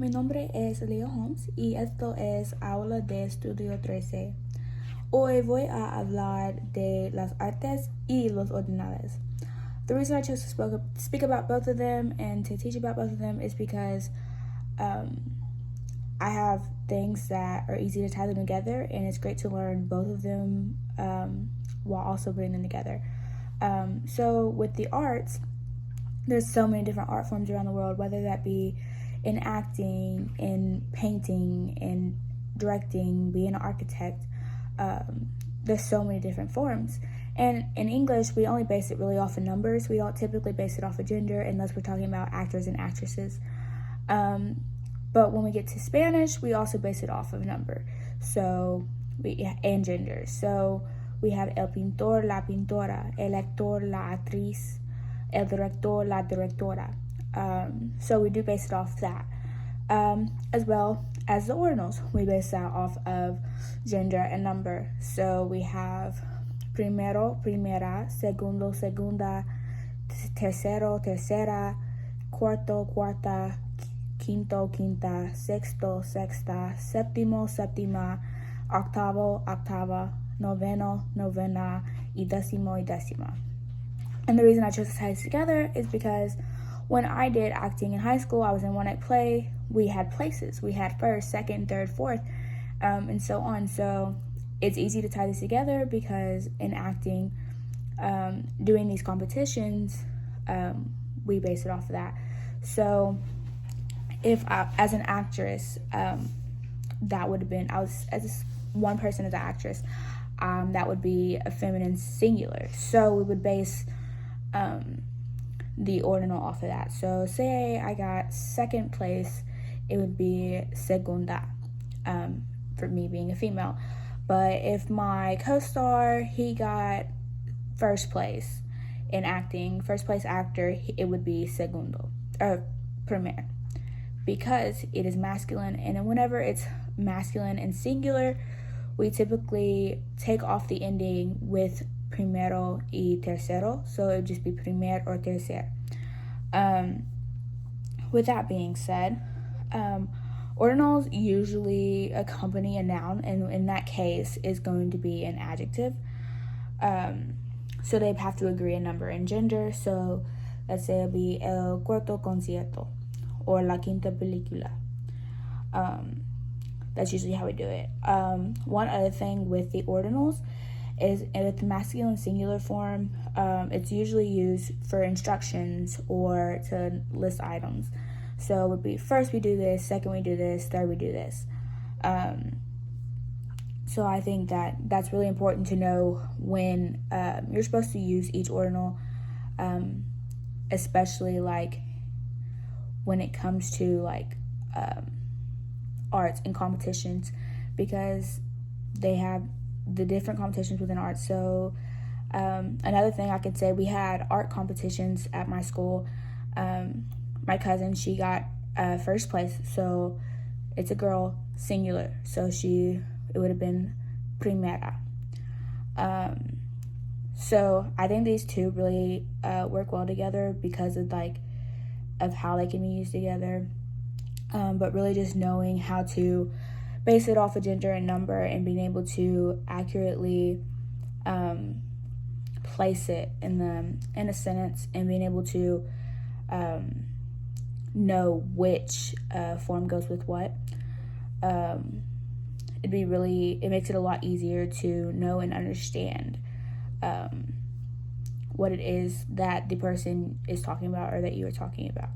mi nombre es Leo Holmes y esto es Aula de Estudio 13. Hoy voy a hablar de las artes y los ordinales. The reason I chose to speak about both of them and to teach about both of them is because I have things that are easy to tie them together, and it's great to learn both of them while also bringing them together. So with the arts, there's so many different art forms around the world, whether that be in acting, in painting, in directing, being an architect. There's so many different forms. And in English, we only base it really off of numbers. We don't typically base it off of gender unless we're talking about actors and actresses. But when we get to Spanish, we also base it off of number and gender. So we have el pintor, la pintora, el actor, la actriz, el director, la directora. So we do base it off that. As well as the ordinals, we base that off of gender and number. So we have primero, primera, segundo, segunda, tercero, tercera, cuarto, cuarta, quinto, quinta, sexto, sexta, séptimo, séptima, octavo, octava, noveno, novena, y décimo, y décima. And the reason I chose to tie this together is because when I did acting in high school, I was in one-act play. We had places. We had first, second, third, fourth, and so on. So it's easy to tie this together because in acting, doing these competitions, we base it off of that. So if as an actress, that would have been, I was as one person as an actress, that would be a feminine singular. So we would base the ordinal off of that. So say I got second place, it would be segunda, for me being a female. But if my co-star, he got first place in acting, first place actor, it would be segundo, or primer, because it is masculine. And whenever it's masculine and singular, we typically take off the ending with primero y tercero, so it would just be primer or tercer. With that being said, ordinals usually accompany a noun, and in that case is going to be an adjective. So they have to agree a number and gender. So let's say it'll be el cuarto concierto or la quinta película. That's usually how we do it. One other thing with the ordinals is with the masculine singular form, it's usually used for instructions or to list items. So it would be first we do this, second we do this, third we do this. So I think that that's really important to know when you're supposed to use each ordinal, especially like when it comes to like arts and competitions, because they have the different competitions within arts. So another thing I could say, we had art competitions at my school. My cousin, she got first place, so it's a girl, singular, so it would have been primera. So I think these two really work well together because of how they can be used together, but really just knowing how to base it off of gender and number and being able to accurately place it in a sentence and being able to know which form goes with what. It makes it a lot easier to know and understand what it is that the person is talking about or that you are talking about.